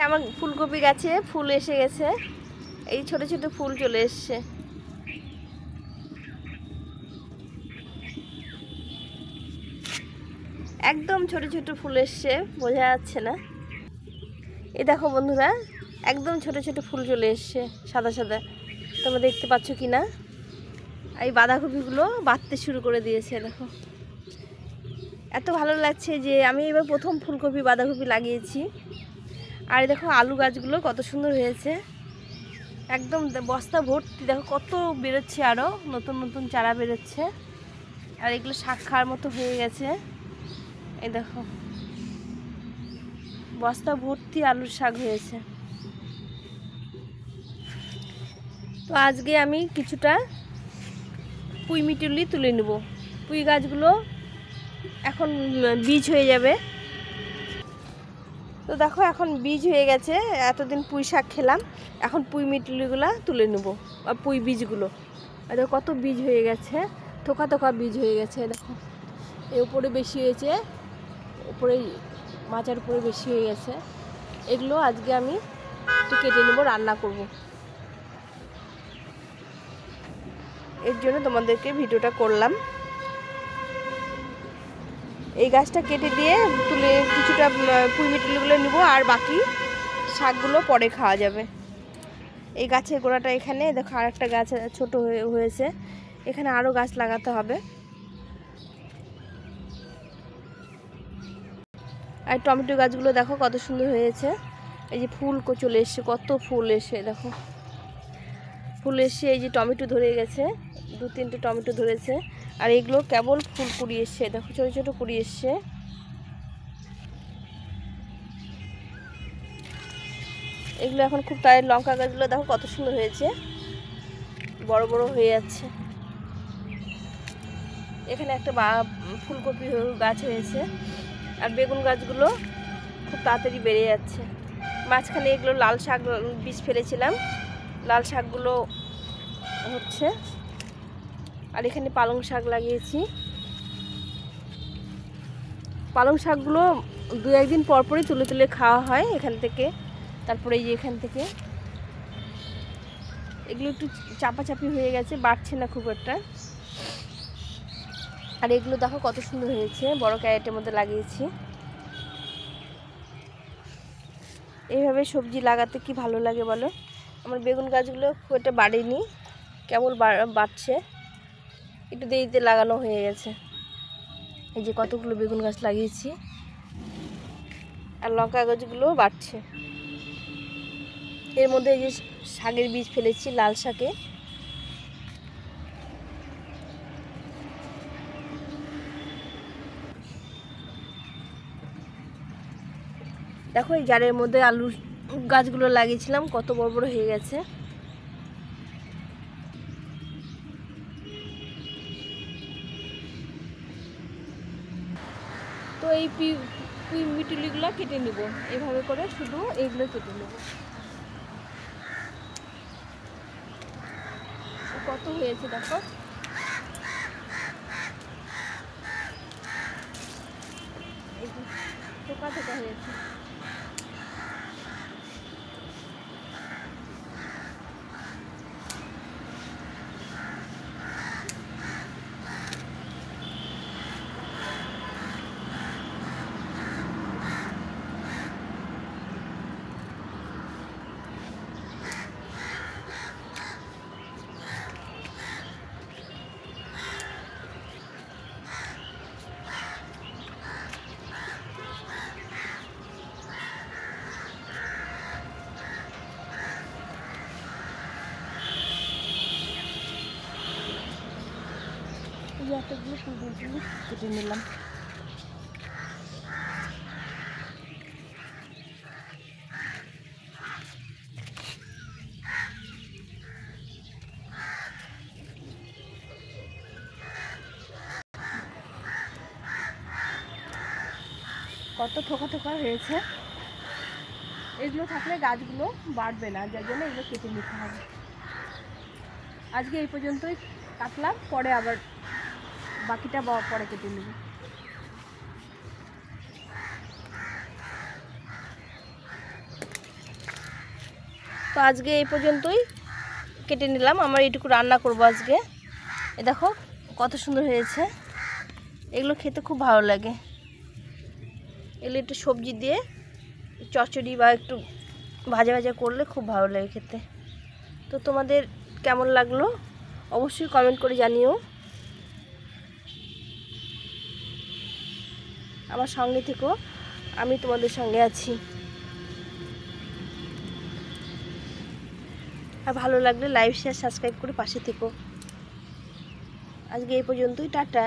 আমার ফুলকপি গাছে ফুল এসে গেছে, এই ছোট ছোট ফুল চলে এসছে। একদম ছোট ছোট ফুল এসছে, বোঝা যাচ্ছে না। এই দেখো বন্ধুরা, একদম ছোট ছোট ফুল চলে এসছে, সাদা সাদা। তোমরা দেখতে পাচ্ছ কি না? এই বাঁধাকপিগুলো বাড়তে শুরু করে দিয়েছে, দেখো। এত ভালো লাগছে যে আমি এবার প্রথম ফুলকপি বাঁধাকপি লাগিয়েছি। আর দেখো আলু গাছগুলো কত সুন্দর হয়েছে, একদম বস্তা ভর্তি। দেখো কত বেরোচ্ছে, আরও নতুন নতুন চারা বেরোচ্ছে। আর এগুলো শাক খাওয়ার মতো হয়ে গেছে। এই দেখো বস্তা ভর্তি আলুর শাক হয়েছে। তো আজকে আমি কিছুটা পুঁই মিটুলি তুলে নেব। পুঁই গাছগুলো এখন বীজ হয়ে যাবে। তো দেখো এখন বীজ হয়ে গেছে, এতদিন পুঁই শাক খেলাম, এখন পুঁই মিটুলিগুলো তুলে নেব, আর পুঁই বীজগুলো। দেখো কত বীজ হয়ে গেছে, থোকা থোকা বীজ হয়ে গেছে। দেখো এর উপরে বেশি হয়েছে, উপরে মাচার উপরে বেশি হয়ে গেছে। এগুলো আজকে আমি একটু কেটে নেব, রান্না করব। এর জন্য তোমাদেরকে ভিডিওটা করলাম। এই গাছটা কেটে দিয়ে তুলে কিছুটা পুঁই মিটুলিগুলো নেব, আর বাকি শাকগুলো পরে খাওয়া যাবে। এই গাছের গোড়াটা এখানে দেখো আর একটা গাছ ছোট হয়েছে, এখানে আরও গাছ লাগাতে হবে। আর টমেটো গাছগুলো দেখো কত সুন্দর হয়েছে। এই যে ফুল চলে এসছে, কত ফুল এসে দেখো, ফুল এসে এই যে টমেটো ধরে গেছে, 2-3টে টমেটো ধরেছে। আর এগুলো কেবল ফুল কুড়ি এসছে, দেখো ছোটো ছোটো কুড়ি এসছে। এগুলো এখন খুব তাই। লঙ্কা গাছগুলো দেখো কত সুন্দর হয়েছে, বড় বড় হয়ে যাচ্ছে। এখানে একটা ফুলকপি গাছ হয়েছে। আর বেগুন গাছগুলো খুব তাড়াতাড়ি বেড়ে যাচ্ছে। মাঝখানে এগুলো লাল শাক বীজ ফেলেছিলাম, লাল শাকগুলো হচ্ছে। আর এখানে পালং শাক লাগিয়েছি। পালং শাকগুলো 2-1 দিন পর পরই তুলে তুলে খাওয়া হয় এখান থেকে। তারপরে এই যে এখান থেকে এগুলো একটু চাপাচাপি হয়ে গেছে, বাড়ছে না খুব একটা। আর এগুলো দেখো কত সুন্দর হয়েছে, বড় ক্যারেটের মধ্যে লাগিয়েছি। এইভাবে সবজি লাগাতে কি ভালো লাগে বলো। আমার বেগুন গাছগুলো খুব একটা বাড়েনি, কেবল বাড়ছে, একটু দেরিতে লাগানো হয়ে গেছে। এই যে কতগুলো বেগুন গাছ লাগিয়েছি। আর লঙ্কা গাছগুলোও বাড়ছে। এর মধ্যে এই যে শাকের বীজ ফেলেছি, লাল শাকে। দেখো এই জারের মধ্যে আলুর গাছগুলো লাগিয়েছিলাম, কত বড় বড় হয়ে গেছে। তো এই পুঁই মিটুলিগুলো কেটে নিব, এভাবে করে শুধু এইগুলো কেটে নেব। কত হয়েছে দেখো, থোকা থোকা হয়েছে। এতগুলো ফুলগুলো কেটে নিলাম। কত থোকা থোকা হয়েছে। এগুলো থাকলে গাছগুলো বাড়বে না, যার জন্য এগুলো কেটে নিতে হবে। আজকে এই পর্যন্তই কাটলাম, পরে আবার বাকিটা পরে কেটে নেব। তো আজকে এই পর্যন্তই কেটে নিলাম, আমার এইটুকু রান্না করব আজকে। এ দেখো কত সুন্দর হয়েছে, এগুলো খেতে খুব ভালো লাগে। এগুলো একটু সবজি দিয়ে চচ্চড়ি বা একটু ভাজা ভাজা করলে খুব ভালো লাগে খেতে। তো তোমাদের কেমন লাগলো অবশ্যই কমেন্ট করে জানিও। আমার সঙ্গে থেকো, আমি তোমাদের সঙ্গে আছি। আর ভালো লাগলে লাইক শেয়ার সাবস্ক্রাইব করে পাশে থেকো। আজকে এই পর্যন্তই, টাটা।